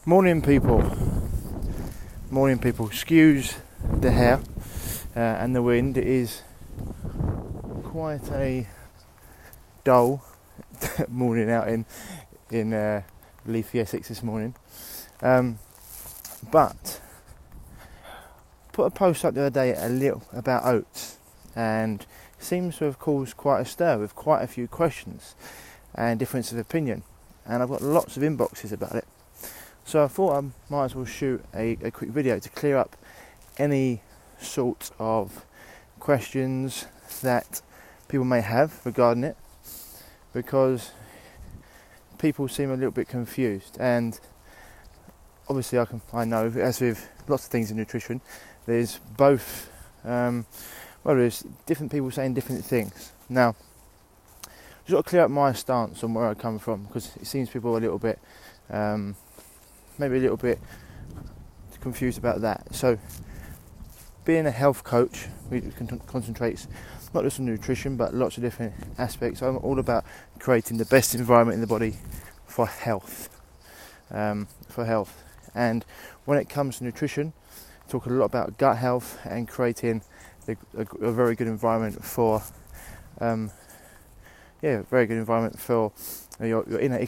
Morning people, excuse the hair and the wind. It is quite a dull morning out in leafy Essex this morning, but put a post up the other day about oats, and seems to have caused quite a stir with quite a few questions and difference of opinion, and I've got lots of inboxes about it. So I thought I might as well shoot a quick video to clear up any sort of questions that people may have regarding it, because people seem a little bit confused. And obviously I know, as with lots of things in nutrition, there's both, there's different people saying different things. Now, I've got to clear up my stance on where I come from, because it seems people are a little bit maybe a little bit confused about that. So, being a health coach, we concentrates not just on nutrition but lots of different aspects. I'm all about creating the best environment in the body for health. And when it comes to nutrition, I talk a lot about gut health and creating a very good environment for your inner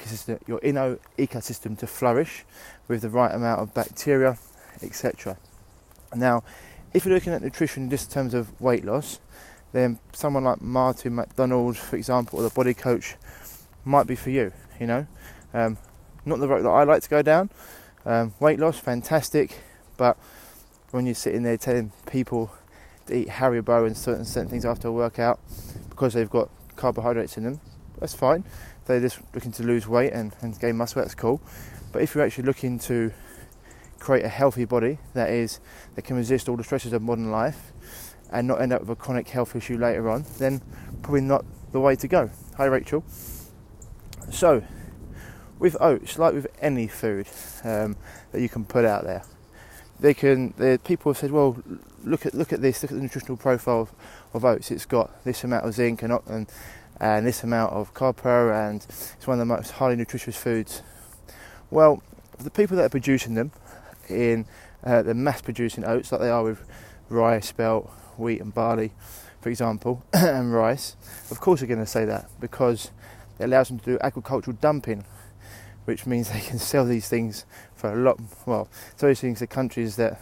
ecosystem to flourish with the right amount of bacteria, etc. Now, if you're looking at nutrition just in terms of weight loss, then someone like Martin McDonald, for example, or the body coach might be for you. Not the route that I like to go down. Weight loss, fantastic, but when you're sitting there telling people to eat Haribo and certain things after a workout because they've got carbohydrates in them, that's fine. If they're just looking to lose weight and gain muscle, that's cool. But if you're actually looking to create a healthy body that can resist all the stresses of modern life and not end up with a chronic health issue later on, then probably not the way to go. Hi Rachel. So, with oats, like with any food that you can put out there, people have said, well, look at this, look at the nutritional profile of oats. It's got this amount of zinc and this amount of copper, and it's one of the most highly nutritious foods. Well, the people that are producing them in the mass producing oats, like they are with rye, spelt, wheat and barley, for example, and rice, of course they're going to say that, because it allows them to do agricultural dumping, which means they can sell these things for a lot. Well, sell these things to countries that,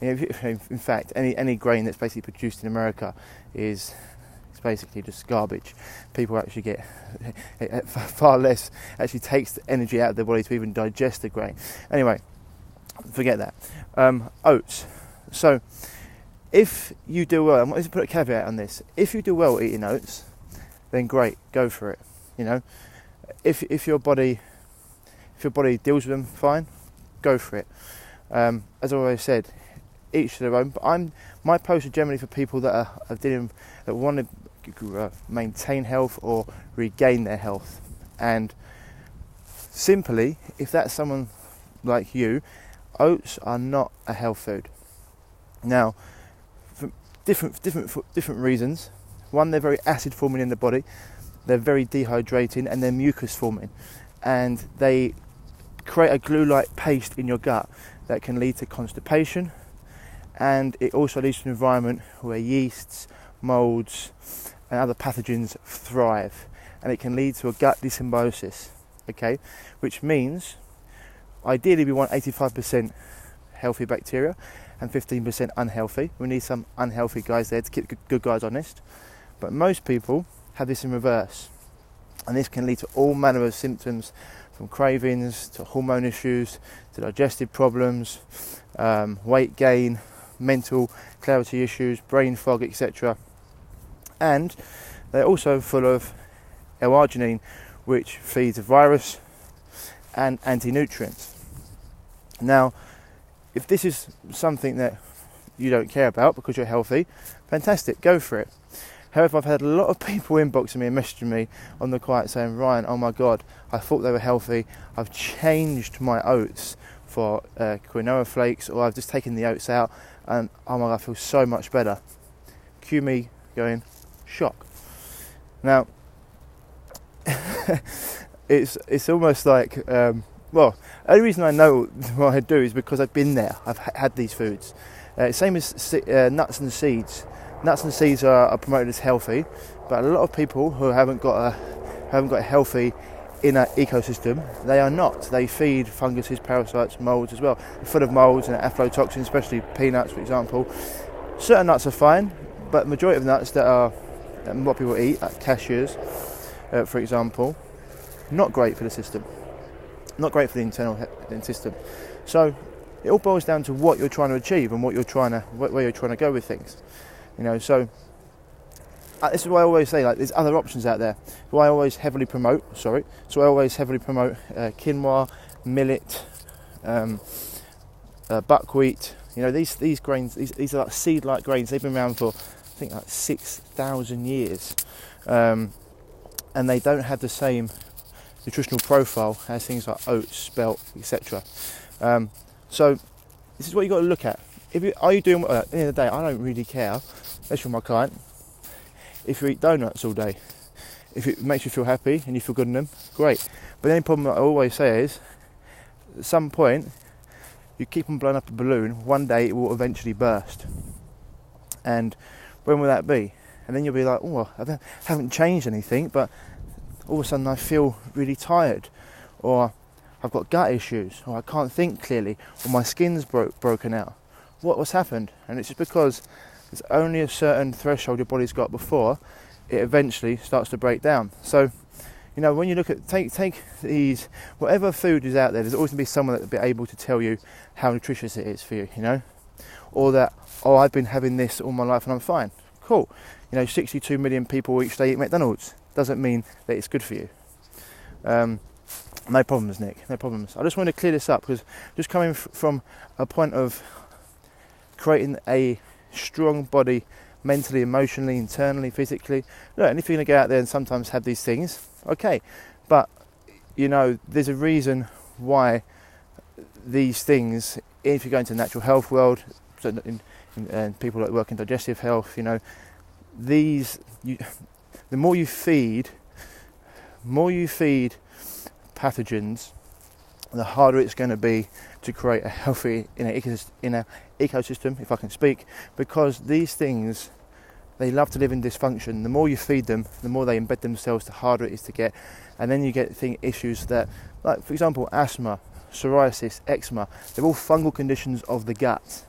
in fact, any grain that's basically produced in America is basically just garbage. People actually get far less, actually takes the energy out of their body to even digest the grain. Anyway, forget that. Oats. So, if you do well, and let's put a caveat on this, if you do well eating oats, then great, go for it. If your body deals with them fine, go for it. As I always said, each to their own. But my posts are generally for people that want to maintain health or regain their health. And simply, if that's someone like you, oats are not a health food. Now, for different reasons. One, they're very acid forming in the body. They're very dehydrating, and they're mucus forming, and they create a glue-like paste in your gut that can lead to constipation, and it also leads to an environment where yeasts, molds and other pathogens thrive, and it can lead to a gut dysbiosis, okay, which means ideally we want 85% healthy bacteria and 15% unhealthy. We need some unhealthy guys there to keep the good guys honest, but most people have this in reverse, and this can lead to all manner of symptoms, from cravings to hormone issues to digestive problems, weight gain, mental clarity issues, brain fog, etc. And they're also full of L-arginine, which feeds a virus, and anti-nutrients. Now, if this is something that you don't care about because you're healthy, fantastic, go for it. However, I've had a lot of people inboxing me and messaging me on the quiet saying, Ryan, oh my God, I thought they were healthy. I've changed my oats for quinoa flakes, or I've just taken the oats out, and oh my God, I feel so much better. Cue me going, shock. Now, it's almost like Well, the only reason I know what I do is because I've been there. I've had these foods. Same as nuts and seeds. Nuts and seeds are promoted as healthy, but a lot of people who haven't got a healthy inner ecosystem, they are not. They feed funguses, parasites, molds as well. They're full of molds and aflatoxins, especially peanuts, for example. Certain nuts are fine, but the majority of nuts that what people eat, like cashews, for example, not great for the system. Not great for the internal system. So it all boils down to what you're trying to achieve and where you're trying to go with things. So this is why I always say, like, there's other options out there. I always heavily promote quinoa, millet, buckwheat. These grains. These are like seed-like grains. They've been around for, I think, like 6,000 years, and they don't have the same nutritional profile as things like oats, spelt, etc. So this is what you've got to look at. Are you doing, at the end of the day, I don't really care, especially for my client, if you eat donuts all day. If it makes you feel happy and you feel good in them, great. But the only problem I always say is, at some point, you keep on blowing up a balloon, one day it will eventually burst. And when will that be? And then you'll be like, oh, I haven't changed anything, but all of a sudden I feel really tired, or I've got gut issues, or I can't think clearly, or my skin's broken out. What's happened? And it's just because there's only a certain threshold your body's got before it eventually starts to break down. So, when you look at, take these, whatever food is out there, there's always going to be someone that will be able to tell you how nutritious it is for you, or that, I've been having this all my life and I'm fine. Cool. 62 million people each day eat McDonald's. Doesn't mean that it's good for you. No problems, Nick, no problems. I just want to clear this up, because just coming from a point of creating a strong body, mentally, emotionally, internally, physically. Look, and if you're going to go out there and sometimes have these things, okay, but there's a reason why these things, if you go into the natural health world, and people that work in digestive health, the more you feed pathogens, the harder it's going to be to create a healthy inner ecosystem, if I can speak, because these things, they love to live in dysfunction. The more you feed them, the more they embed themselves, the harder it is to get. And then you get issues that, like, for example, asthma, psoriasis, eczema, they're all fungal conditions of the gut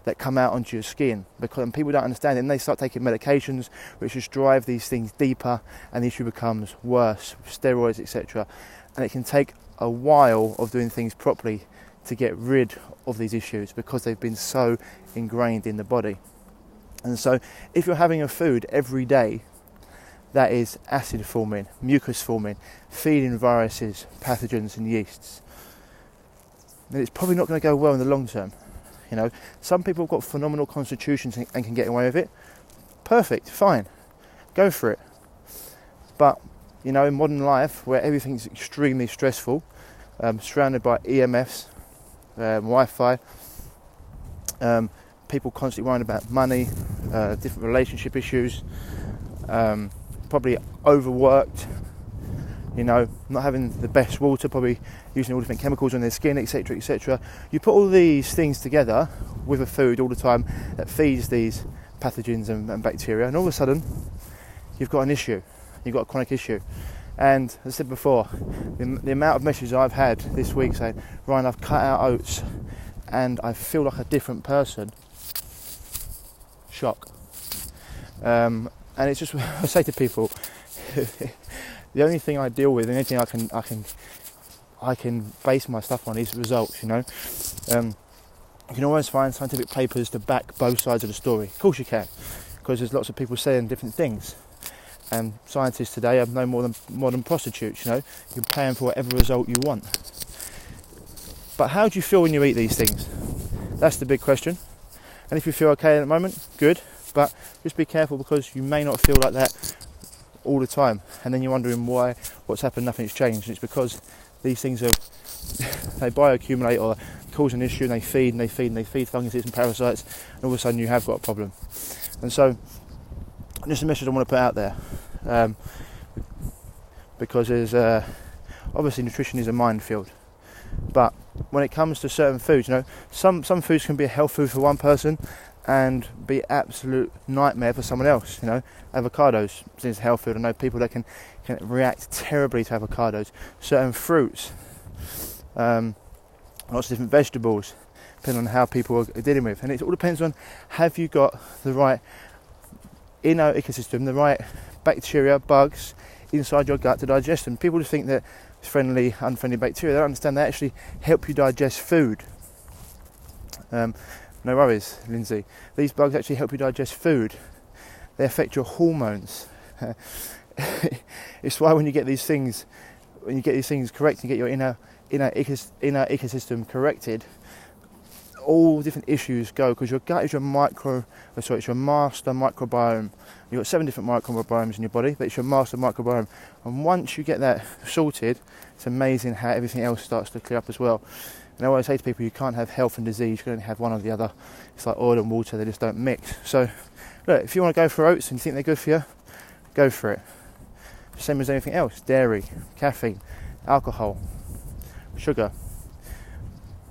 that come out onto your skin, because people don't understand it, and they start taking medications which just drive these things deeper, and the issue becomes worse, steroids, etc. And it can take a while of doing things properly to get rid of these issues, because they've been so ingrained in the body. And so if you're having a food every day that is acid forming, mucus forming, feeding viruses, pathogens and yeasts, then it's probably not going to go well in the long term. Some people have got phenomenal constitutions and can get away with it. Perfect, fine, go for it. But in modern life, where everything's extremely stressful, surrounded by EMFs, Wi-Fi, people constantly worrying about money, different relationship issues, probably overworked, not having the best water, probably using all different chemicals on their skin, etc, etc. You put all these things together with a food all the time that feeds these pathogens and bacteria, and all of a sudden you've got an issue, you've got a chronic issue. And as I said before, the amount of messages I've had this week saying, Ryan, I've cut out oats and I feel like a different person. Shock. And it's just, I say to people, the only thing I deal with, the only thing I can base my stuff on is results. You can always find scientific papers to back both sides of the story. Of course you can, because there's lots of people saying different things. And scientists today are no more than modern prostitutes. You can pay them for whatever result you want. But how do you feel when you eat these things? That's the big question. And if you feel okay at the moment, good. But just be careful, because you may not feel like that all the time, and then you're wondering what's happened, nothing's changed. And it's because these things they bioaccumulate or cause an issue, and they feed funguses and parasites, and all of a sudden you have got a problem. And so, just a message I want to put out there, because there's obviously nutrition is a minefield. But when it comes to certain foods, you know, some foods can be a health food for one person and be absolute nightmare for someone else. You know, avocados, since health food, I know people that can react terribly to avocados. Certain fruits, lots of different vegetables, depending on how people are dealing with. And it all depends on, have you got the right inner ecosystem, the right bacteria, bugs inside your gut to digest them. People just think that it's friendly, unfriendly bacteria. They don't understand they actually help you digest food. No worries, Lindsay. These bugs actually help you digest food. They affect your hormones. It's why when you get these things correct, you get your inner ecosystem corrected, all different issues go, because your gut is your it's your master microbiome. You've got 7 different microbiomes in your body, but it's your master microbiome. And once you get that sorted, it's amazing how everything else starts to clear up as well. And I always say to people, you can't have health and disease, you can only have one or the other. It's like oil and water, they just don't mix. So look, if you want to go for oats and you think they're good for you, go for it. Same as anything else: dairy, caffeine, alcohol, sugar.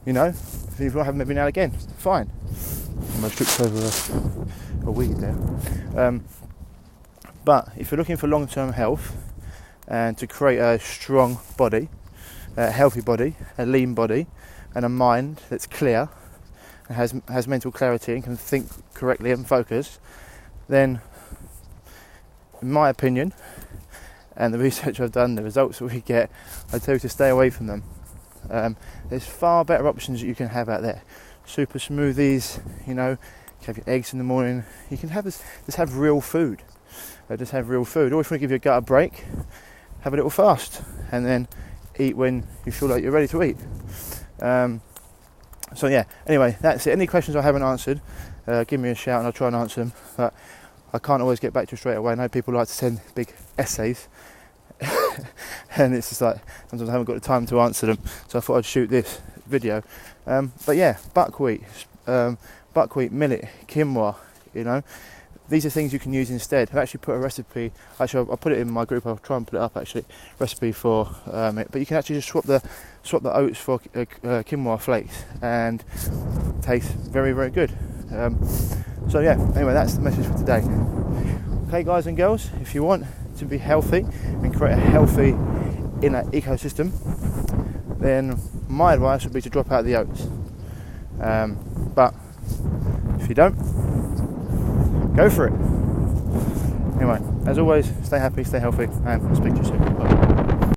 You know, if you want to have them every now and again, fine. I tripped over a weed there. But if you're looking for long-term health and to create a strong body, a healthy body, a lean body, and a mind that's clear and has mental clarity and can think correctly and focus, then, in my opinion, and the research I've done, the results that we get, I tell you to stay away from them. There's far better options that you can have out there. Super smoothies, you know, you can have your eggs in the morning. You can just have real food. Just have real food. Or if you want to give your gut a break, have a little fast and then eat when you feel like you're ready to eat. So yeah, anyway, that's it. Any questions I haven't answered, give me a shout and I'll try and answer them. But I can't always get back to you straight away. I know people like to send big essays and it's just like, sometimes I haven't got the time to answer them, so I thought I'd shoot this video. But yeah, buckwheat, millet, quinoa, you know, these are things you can use instead. I've actually put a recipe, I'll put it in my group, I'll try and put it up actually, recipe for it, but you can actually just swap the oats for quinoa flakes and it tastes very, very good. So yeah, anyway, that's the message for today. Okay guys and girls, if you want to be healthy and create a healthy inner ecosystem, then my advice would be to drop out the oats. But if you don't, go for it. Anyway, as always, stay happy, stay healthy, and I'll speak to you soon. Bye.